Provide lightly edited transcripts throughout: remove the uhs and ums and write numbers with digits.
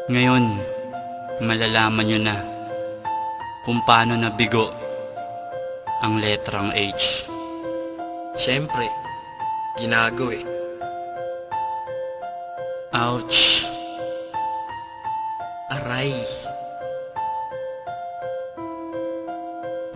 Ngayon, malalaman nyo na kung paano nabigo ang letrang H. Siyempre, ginago eh. Ouch. Aray.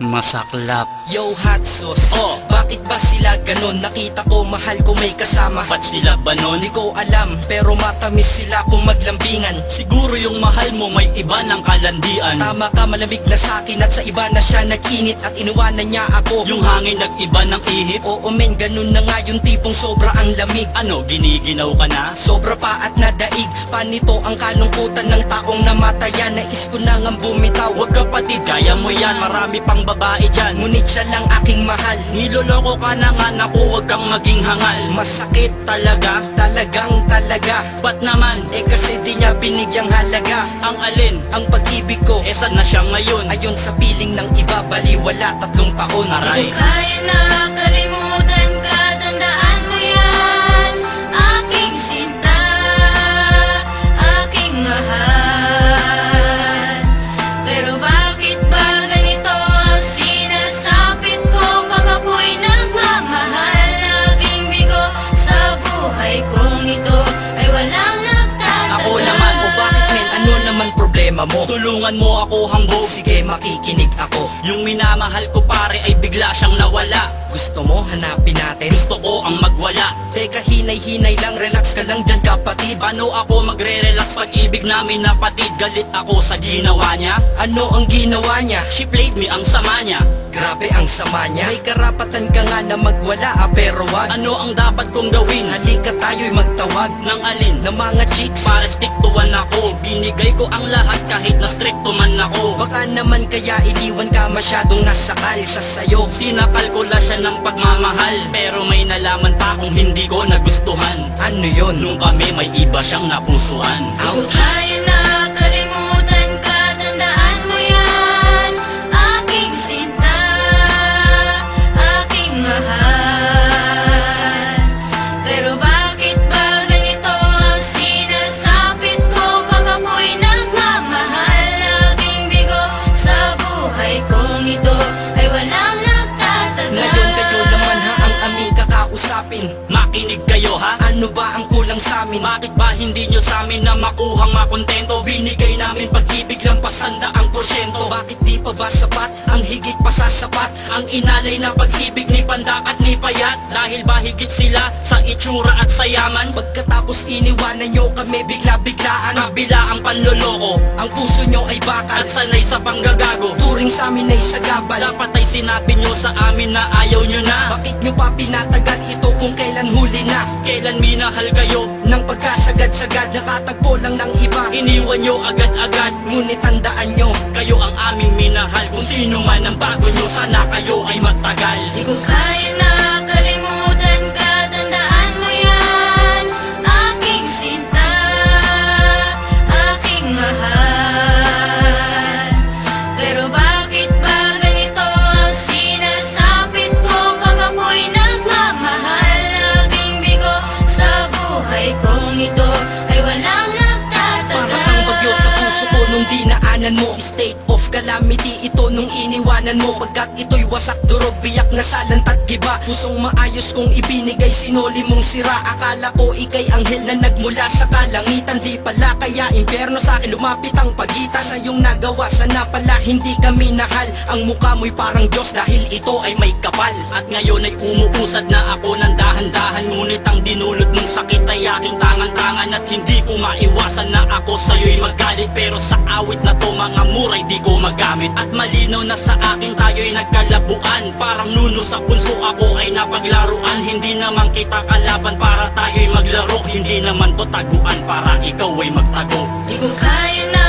Masaklap. Yo, hot sauce. Bakit ba sila ganon? Nakita ko mahal ko may kasama. Ba't sila ba nun? Di ko alam, pero matamis sila kung maglambingan. Siguro yung mahal mo may iba ng kalandian. Tama ka, malamig na sakin at sa iba na siya nag-init at inuwanan niya ako. Yung hangin nag-iba ng ihip. Oo men, ganun na nga yung tipong sobra ang lamig. Ano, giniginaw ka na? Sobra pa at nadaig. Panito ang kalungkutan ng taong namatayan. Nais ko na nga bumitaw. Huwag kapatid, kaya mo yan. Marami pang babae dyan. Ngunit siya lang aking mahal. Niloloko ka na nga, naku, huwag kang maging hangal. Masakit Talaga? talagang talaga. Ba't naman? Eh kasi di niya binigyang halaga Ang alin? ang pag-ibig ko. Eh saan na siya ngayon? Ayon sa piling ng iba, baliwala 3 taon. Aray. Di ko kaya na kalimutan ka, tandaan mo yan. Aking sinta, aking mahal. Pero bakit ba ganito ang sinasapit ko? Pag ako'y nagmamahal, laging bigo sa buhay kong ito ay walang nagtatagal. Ako naman, o bakit men, ano naman problema mo? Tulungan mo ako hambog. Sige, makikinig ako. Yung minamahal ko pare ay bigla siyang nawala. Gusto mo hanapin natin? Gusto ko ang magwala. Teka, hinay-hinay lang, relax ka lang dyan kapatid. Paano ako magre-relax pag ibig namin napatid? Galit ako sa ginawa niya. Ano ang ginawa niya? She played me, ang sama niya. Grabe ang sama niya. May karapatan ka nga na magwala, pero wag. Ano ang dapat kong gawin? Halika tayo'y magtawag Ng alin? ng mga chicks. Para stick to one ako. Binigay ko ang lahat kahit na stricto man ako. Baka naman kaya iniwan ka masyadong nasakal sa sayo. Sinakalkula siya ng pagmamahal, pero may nalaman pa kung hindi ko nagustuhan. Ano yun? Nung kami may iba siyang napusuan. Di ko Ouch! kaya na kalimutan ka, tandaan mo yan. Aking sinta, aking mahal. Pero bakit ba ganito ang sinasapit ko? Pag ako'y nagmamahal, laging bigo sa buhay kong ito ay walang nagtatagal. Ngayon kayo naman ha ang aming kakausapin. Makinig kayo ha? Ano ba ang kulang sa amin? Bakit ba hindi nyo sa amin na makuhang makontento? Binigay namin pag-ibig lang pasandaang porsyento. Bakit di pa ba sapat ang higit pa sa sapat? Ang inalay na pag-ibig ni Pandak at ni Payat. Dahil ba higit sila sa itsura at sa yaman? Pagkatapos iniwanan nyo kami bigla-biglaan. Kabila ang panloloko Ang puso nyo ay bakal. at sanay sa panggagago. Turing sa amin ay sagabal. Dapat ay sinabi nyo sa amin na ayaw nyo na. Bakit nyo pa pinatagal ito kung kailan huli na? Kailan minahal kayo? Nang pagkasagad-sagad, nakatagpo lang ng iba. Iniwan nyo agad-agad. Ngunit tandaan nyo, Kayo ang aming minahal. Kung sino man ang bago nyo, sana kayo ay magtagal. Di ko kaya na kalimutan ka, tandaan mo yan. Aking sinta, aking mahal. Pero bakit ba ganito ang sinasapit ko? Pag ako'y nagmamahal, laging bigo sa buhay kong ito ay walang nagtatagal. para kang bagyo sa puso ko nung dinaanan mo. State of calamity ito nung iniwanan mo. Pagkat ito'y wasak, durog, biyak na salantat giba. Pusong maayos kong ibinigay, sinoli mong sira. Akala ko ikay anghel na nagmula sa kalangitan. Di pala kaya impyerno sa akin lumapit ang pagitan. Sa iyong nagawa, sana pala hindi kami nahal. Ang mukha mo'y parang Diyos dahil ito ay may kapal. At ngayon ay umuusad na ako ng dahan-dahan. Ngunit ang dinulot ng sakit ay aking tangan-tangan. At hindi ko maiwasan na ako sa'yo'y magalit. Pero sa awit na to mga muray di ko magamit. At malinaw na sa akin tayo'y nagkalabuan. Parang nuno sa punso ako ay napaglaruan. Hindi naman kita kalaban para tayo'y maglaro. Hindi naman to taguan para ikaw ay magtago. Di ko kaya na